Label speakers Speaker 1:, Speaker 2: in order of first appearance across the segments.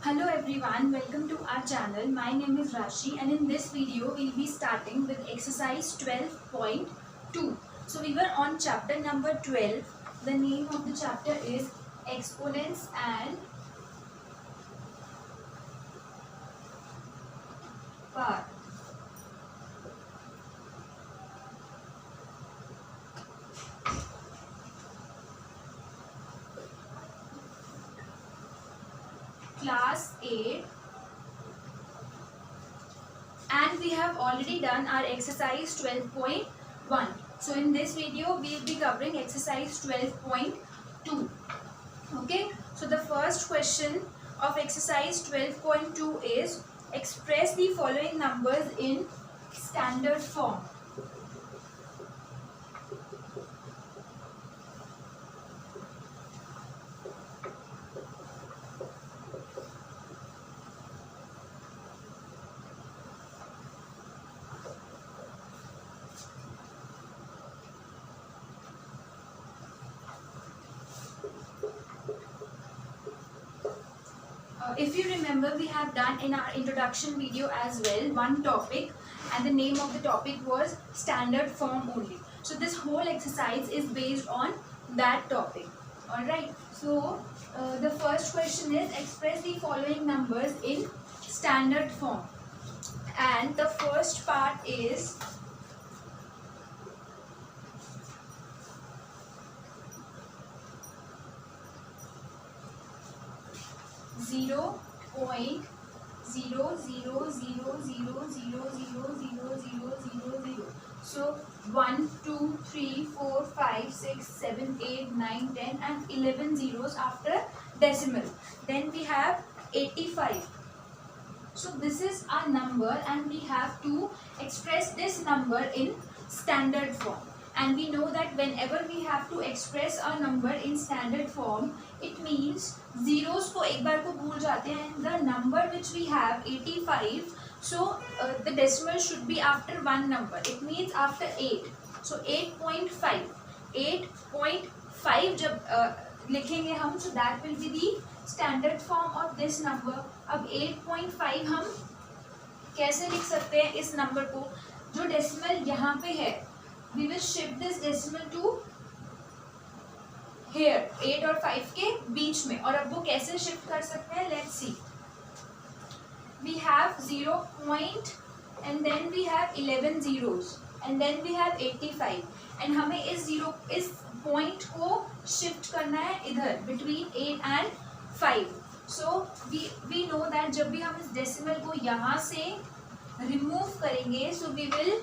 Speaker 1: Hello everyone, welcome to our channel. My name is Rashi and in this video we'll be starting with exercise 12.2. So we were on chapter number 12. The name of the chapter is Exponents and Power. Class 8, and we have already done our exercise 12.1. So in this video we will be covering exercise 12.2. Okay, so the first question of exercise 12.2 is express the following numbers in standard form. If you remember, we have done in our introduction video as well one topic, and the name of the topic was standard form only. So this whole exercise is based on that topic. Alright, so the first question is express the following numbers in standard form, and the first part is 0.0000000000. So 1, 2, 3, 4, 5, 6, 7, 8, 9, 10 and 11 zeros after decimal. Then we have 85. So this is our number and we have to express this number in standard form. And we know that whenever we have to express a number in standard form, it means zeros को एक बार को भूल जाते हैं. The number which we have 85, so the decimal should be after one number. It means after 8. So 8.5. 8.5 जब लिखेंगे हम, so that will be the standard form of this number. अब 8.5 हम कैसे लिख सकते हैं इस नंबर को? जो डेसिमल यहाँ पे है, we will shift this decimal to here 8 और 5 के बीच में. और अब वो कैसे शिफ्ट कर सकते हैं? Let's see. We have 0 point and then we have 11 zeros and then we have 85 and हमें इस point को shift करना है इधर between 8 and 5. So we know that जब भी हम इस decimal को यहाँ से remove करेंगे, so we will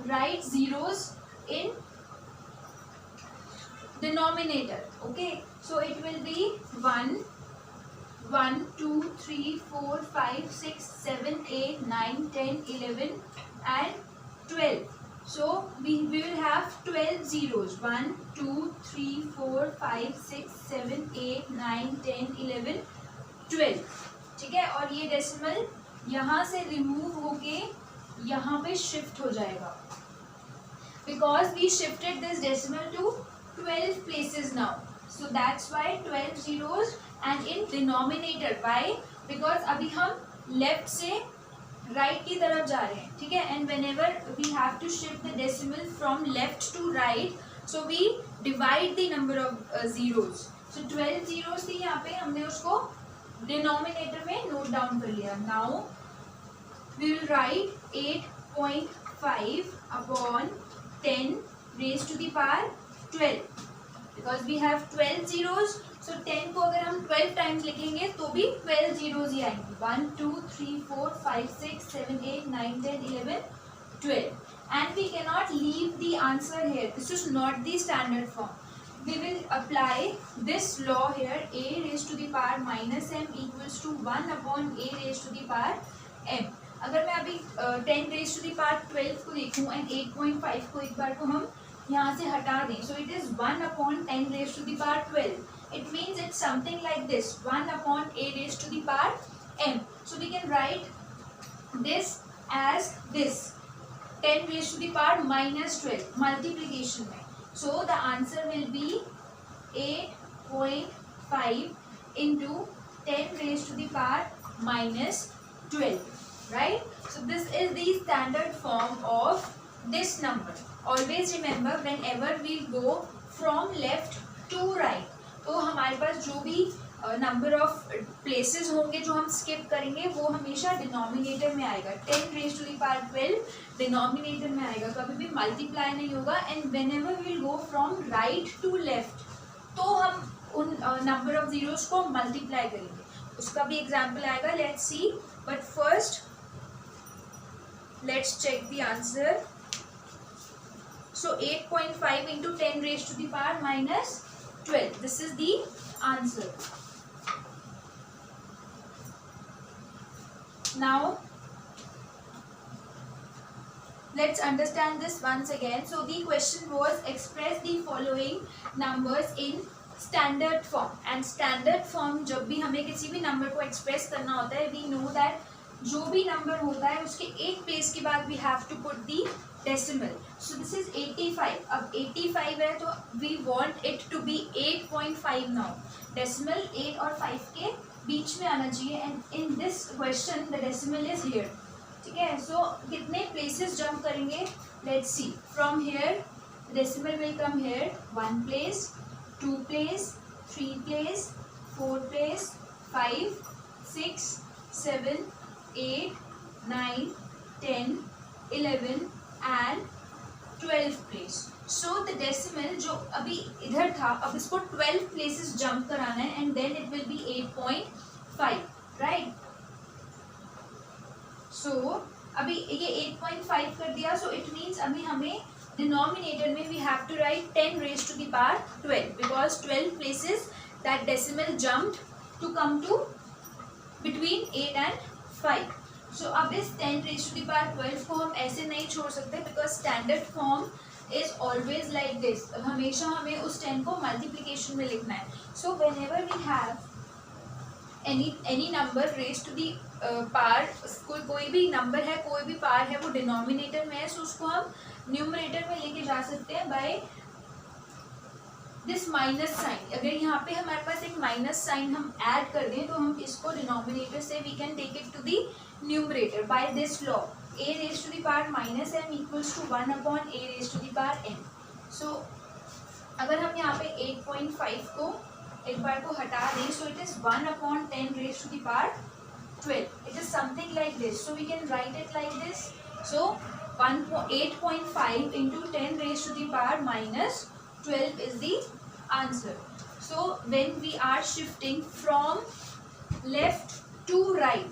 Speaker 1: write zeros in denominator. Okay, so it will be 1, 2, 3, 4, 5, 6, 7, 8, 9, 10, 11 and 12. So we will have 12 zeros. 1, 2, 3, 4, 5, 6, 7, 8, 9, 10, 11, 12. ठीक है, और ये डेसिमल यहाँ से रिमूव होके यहाँ पे शिफ्ट हो जाएगा. Because we shifted this decimal to 12 places now. So that's why 12 zeros and in denominator. Why? Because अभी हम left से right की तरफ जा रहे हैं. ठीक है, and whenever we have to shift the decimal from left to right, so we divide the number of zeros. So 12 zeros थी यहाँ पे, हमने उसको denominator में note down कर लिया. Now we will write 8.5 upon 10 raised to the power 12 because we have 12 zeros. So 10 को अगर हम 12 times लिखेंगे तो भी 12 zeros ही आएंगे. 1, 2, 3, 4, 5, 6, 7, 8, 9, 10, 11, 12. And we cannot leave the answer here. This is not the standard form. We will apply this law here. A raised to the power minus m equals to 1 upon a raised to the power m. अगर मैं अभी 10 raised to the power 12 को देखूँ and 8.5 को एक बार को हम यहाँ से हटा दें, so it is 1 upon 10 raised to the power 12. It means it's something like this, 1 upon a raised to the power m. So we can write this as this, 10 raised to the power minus 12 multiplication में. So the answer will be 8.5 into 10 raised to the power minus 12, right? So this is the standard form of this number. Always remember, whenever we go from left to right, तो हमारे पास जो भी number of places होंगे जो हम skip करेंगे वो हमेशा डिनोमिनेटर में आएगा. 10 raise to the power 12 denominator में आएगा, कभी भी मल्टीप्लाई नहीं होगा. And whenever we will go from right to left तो हम उन नंबर ऑफ जीरोस को मल्टीप्लाई करेंगे. उसका भी एग्जाम्पल आएगा, let's see. But first let's check the answer. So 8.5 into 10 raised to the power minus 12. This is the answer. Now let's understand this once again. So the question was, express the following numbers in standard form. And standard form जब भी हमें किसी भी number को express करना होता है, we know that जो भी नंबर होता है उसके एक प्लेस के बाद we have to put the decimal. So this is 85. अब 85 है तो we want it to be 8.5 now. Decimal 8 और 5 के बीच में आना चाहिए. And in this question the decimal is here. ठीक है. So कितने places jump करेंगे? Let's see. From here decimal will come here. 1 place, 2 place, 3 place, 4 place, 5, 6, 7, 8, 9, 10, 11 and 12 place. So the decimal जो अभी इधर था, अब इसको 12 places jump कराना है and then it will be 8.5, right? So अभी ये 8.5 कर दिया. So it means अभी हमें denominator में we have to write 10 raised to the power 12 because 12 places that decimal jumped to come to between 8 and 5. So अब इस 10 raised to the power 12 को हम ऐसे नहीं छोड़ सकते because standard form is always like this. हमेशा हमें उस 10 को multiplication में लिखना है. So whenever we have any number raised to the power, कोई भी नंबर है, कोई भी पावर है, वो डिनोमिनेटर में है, so उसको हम न्यूमरेटर में लेके जा सकते हैं बाय दिस माइनस साइन. अगर यहाँ पे हमारे पास एक माइनस साइन हम ऐड कर दें तो हम इसको डिनोमिनेटर से we can take it to the numerator by this law. a raised to the power minus m equals to 1 upon a raised to the power n. So अगर हम यहाँ पे 8.5 को एक बार को हटा दें, so it is 1 upon 10 raised to the power 12. It is something like this. So we can write it like this. So 8.5 into 10 raised to the power minus 12 is the answer. So when we are shifting from left to right,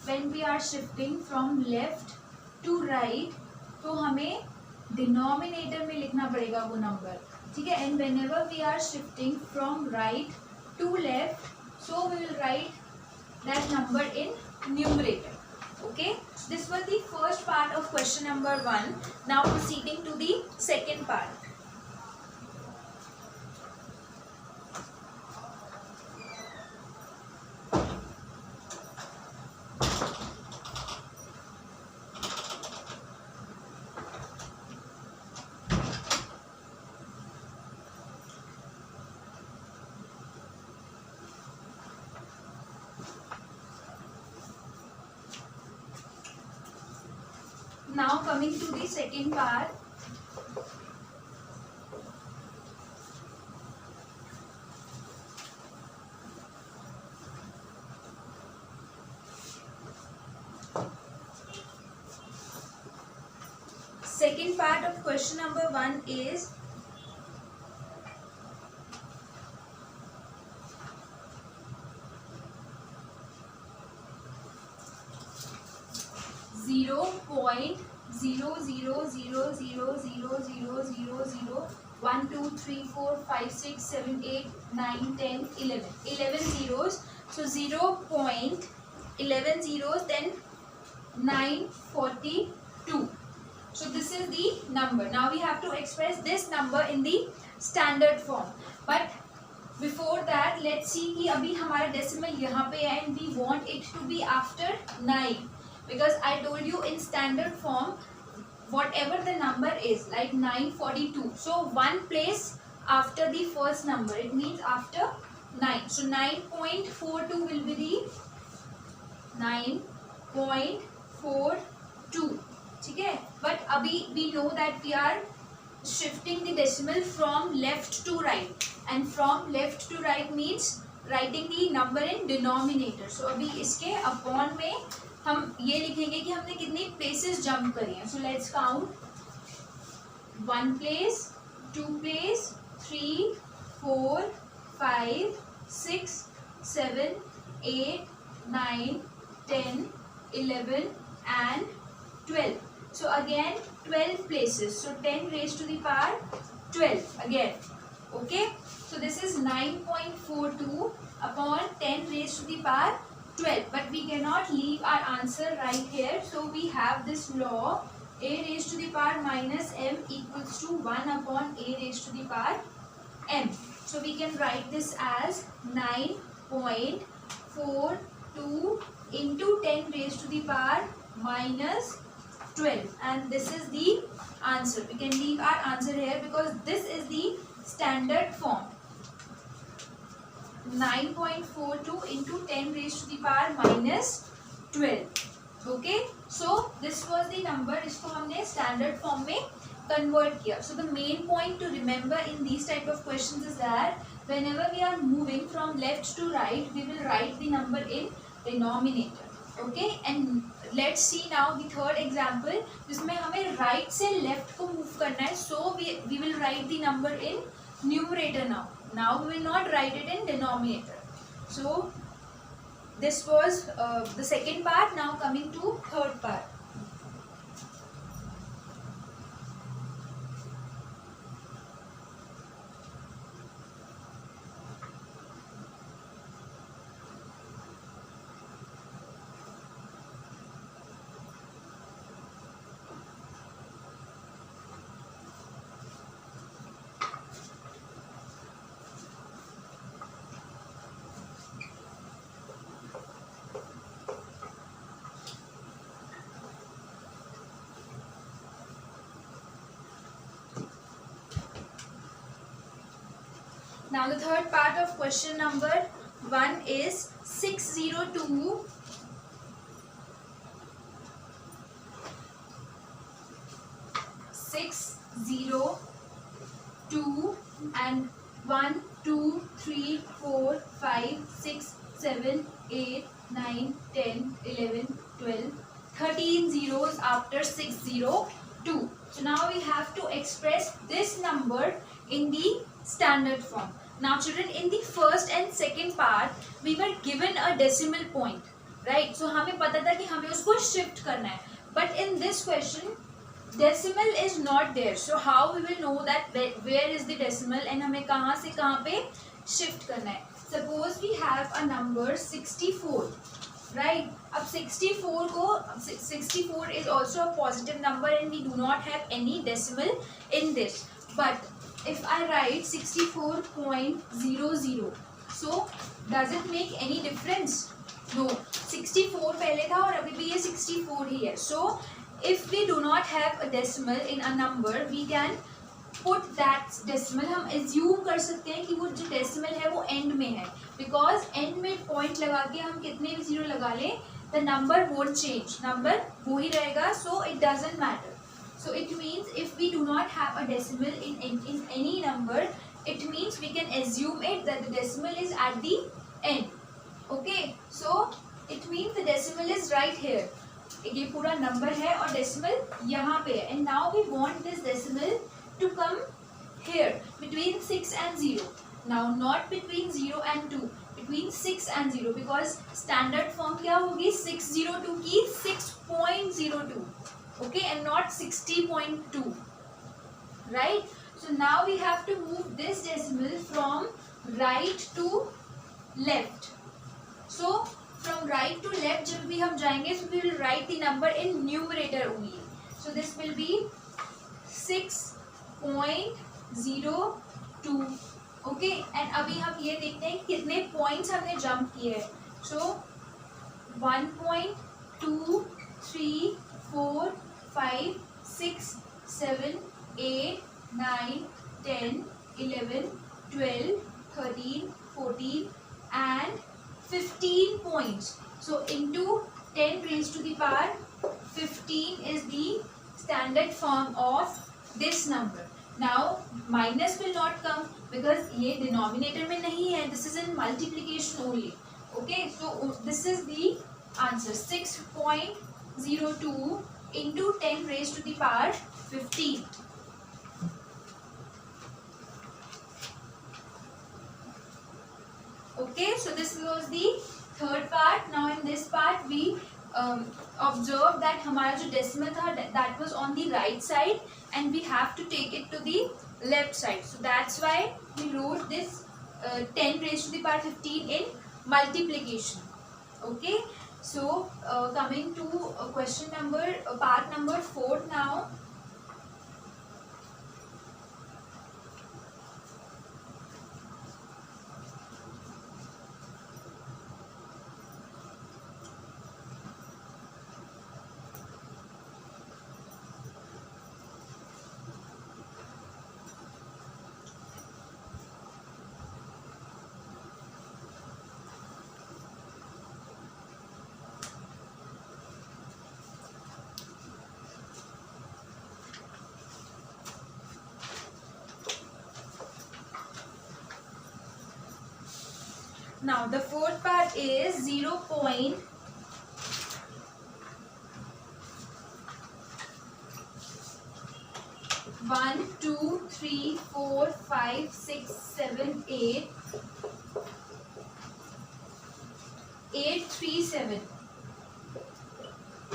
Speaker 1: when we are shifting from left to right, तो हमें denominator में लिखना पड़ेगा वो number. ठीक है. And whenever we are shifting from right to left, so we will write that number in numerator. Okay. This was the first part of question number 1. Now proceeding to the second part. Now coming to the second part. Second part of question number 1 is zero point 0.00000000 1 2 3 4 5 6 7 8 9 10 11 zeros. So 0.11 zeros, then 942. So this is the number. Now we have to express this number in the standard form. But before that, let's see कि अभी हमारा decimal यहाँ पे है and we want it to be after 9. Because I told you in standard form, whatever the number is, like 942. So one place after the first number. It means after 9. So 9.42 will be the 9.42. ठीक है, but अभी we know that we are shifting the decimal from left to right, and from left to right means writing the number in denominator. So अभी इसके upon में हम ये लिखेंगे कि हमने कितनी प्लेसेस जंप करी हैं. So let's count. 1 place, 2 place, 3, 4, 5, 6, 7, 8, 9, 10, 11 and 12. So again 12 places. So 10 raised to the power 12 again. Okay. So this is 9.42 upon 10 raised to the power 12. But we cannot leave our answer right here. So we have this law, a raised to the power minus m equals to 1 upon a raised to the power m. So we can write this as 9.42 into 10 raised to the power minus 12, and this is the answer. We can leave our answer here because this is the standard form. 9.42 into 10 raised to the power minus 12. Okay, so this was the number. इसको हमने standard form में convert किया. So the main point to remember in these type of questions is that whenever we are moving from left to right, we will write the number in denominator. Okay, and let's see now the third example जिसमें हमें right से left को move करना है. So we will write the number in numerator now. Now we will not write it in denominator. So this was the second part. Now coming to third part. Now the third part of question number 1 is 602 and 1 2 3 4 5 6 7 8 9 10 11 12 13 zeros after 602. So now we have to express this number in the standard form. Now children, in the first and second part we were given a decimal point, right? So हमें पता था कि हमें उसको shift करना है, but in this question decimal is not there. So how we will know that where is the decimal and हमें कहाँ से कहाँ पे shift करना है? Suppose we have a number 64, right? अब 64 is also a positive number and we do not have any decimal in this. But if I write 64.00, so does it make any difference? No. 64 पहले था और अभी भी ये 64 ही है. So if we do not have a decimal in a number, we can put that decimal. हम assume कर सकते हैं कि वो जो decimal है वो end में है, because end में point लगा के हम कितने भी zero लगा लें, the number won't change. number वो ही रहेगा, so it doesn't matter. So it means if we do not have a decimal in any number, it means we can assume it that the decimal is at the end. Okay, so it means the decimal is right here. ये पूरा number है और decimal यहाँ पे है, and now we want this decimal to come here between 6 and 0. Now not between 0 and 2, between 6 and 0, because standard form क्या होगी 602 की 6.02. Okay, and not 60.2, right? So now we have to move this decimal from right to left. So from right to left जब भी हम जाएंगे, so we will write the number in numerator only. So this will be 6.02. Okay, and अभी हम ये देखते हैं कितने points हमने jump किए हैं. So 1.2 3 4 5 6 7 8 9 10 11 12 13 14 and 15 points. So into 10 raised to the power 15 is the standard form of this number. Now minus will not come because ये denominator में नहीं है. This is in multiplication only. Okay, so this is the answer. 6.02 into 10 raised to the power 15. Okay, so this was the third part. Now in this part we observe that हमारा जो decimal था that was on the right side and we have to take it to the left side. So that's why we wrote this 10 raised to the power 15 in multiplication. Okay, so coming to question number part number 4 now. Now the fourth part is 0.1, 2, 3, 4, 5, 6, 7, 8, 837.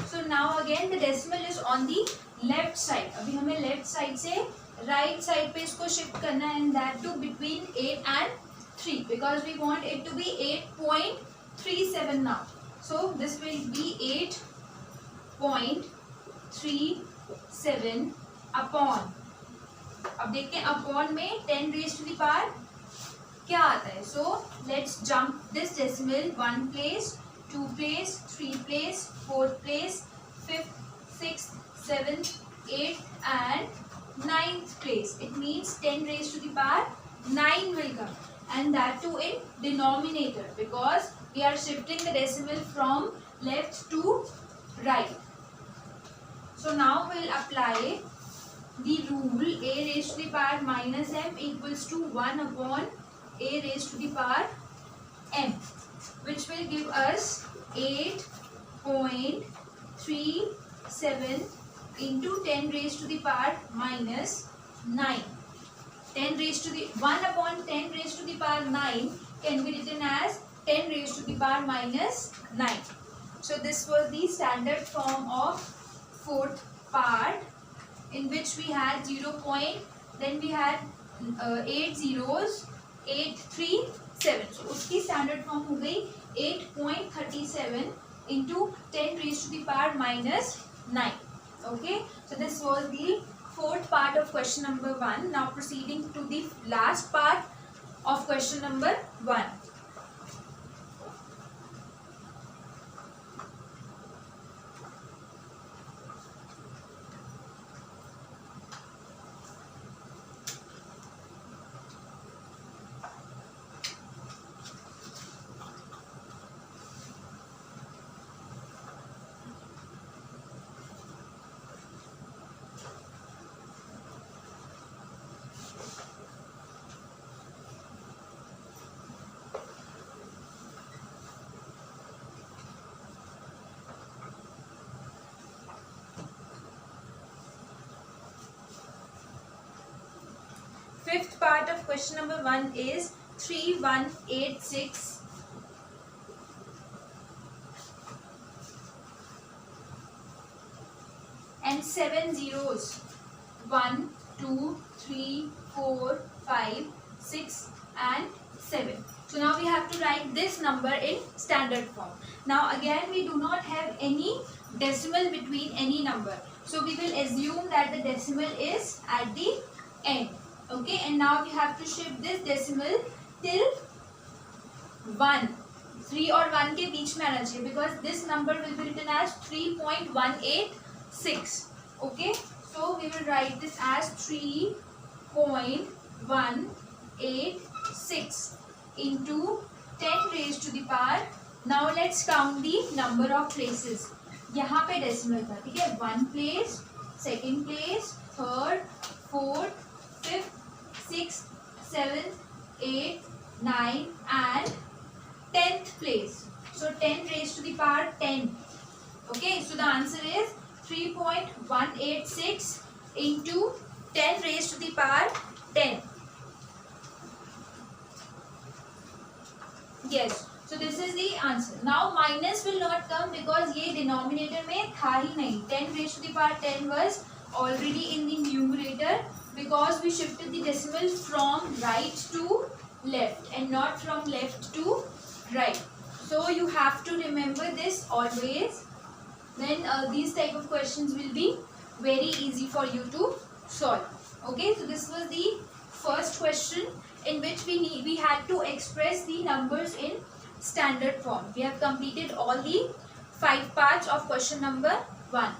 Speaker 1: So now again the decimal is on the left side. अभी हमें left side से right side पे इसको shift करना है, and that too between 8 and 3 because we want it to be 8.37 now. So this will be 8.37 upon. अब देखते हैं upon में 10 raised to the power क्या आता है. So let's jump this decimal 1 place, 2 place, 3 place, 4 place, 5th, 6th, 7th, 8th and 9th place. It means 10 raised to the power 9 will come, and that too in denominator because we are shifting the decimal from left to right. So now we'll apply the rule a raised to the power minus m equals to 1 upon a raised to the power m, which will give us 8.37 into 10 raised to the power minus 9. 10 raised to the 1 upon 10 raised to the power 9 can be written as 10 raised to the power minus 9. So this was the standard form of fourth part, in which we had 0 point, then we had 8 zeros, 837. So उसकी standard form हो गई 8.37 into 10 raised to the power minus 9. Okay, so this was the fourth part of question number 1. Now proceeding to the last part of question number 1. Fifth part of question number 1 is 3186 and 7 zeros. 1, 2, 3, 4, 5, 6 and 7. So now we have to write this number in standard form. Now again we do not have any decimal between any number. So we will assume that the decimal is at the end. Okay, and now we have to shift this decimal till 1. 3 और 1 के बीच में आना चाहिए because this number will be written as 3.186. Okay, so we will write this as 3.186. into 10 raised to the power. Now let's count the number of places. यहाँ पे decimal था, ठीक है. 1 place, 2nd place, 3rd, 4th, 5th, 6th, 7th, 8th, 9th and 10th place. So 10 raised to the power 10. Okay, so the answer is 3.186 into 10 raised to the power 10. Yes, so this is the answer. Now minus will not come because ये denominator में था ही नहीं. 10 raised to the power 10 was already in the numerator because we shifted the decimal from right to left and not from left to right. So you have to remember this always. Then these type of questions will be very easy for you to solve. Okay, so this was the first question in which we had to express the numbers in standard form. We have completed all the 5 parts of question number 1.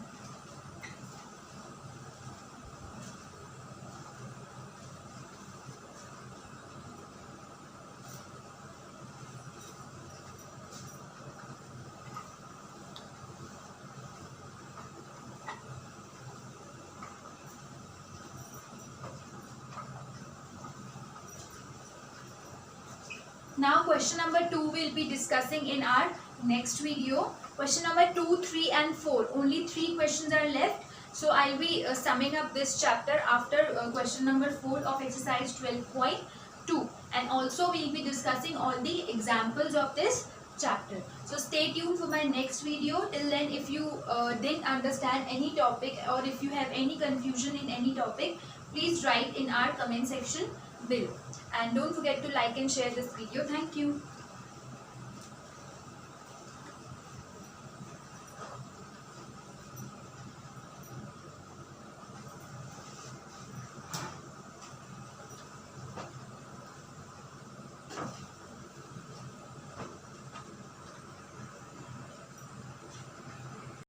Speaker 1: Now question number 2 will be discussing in our next video. Question number 2, 3 and 4. Only 3 questions are left. So I'll be summing up this chapter after question number 4 of exercise 12.2. And also we'll be discussing all the examples of this chapter. So stay tuned for my next video. Till then, if you didn't understand any topic or if you have any confusion in any topic, please write in our comment section below. And don't forget to like and share this video. Thank you.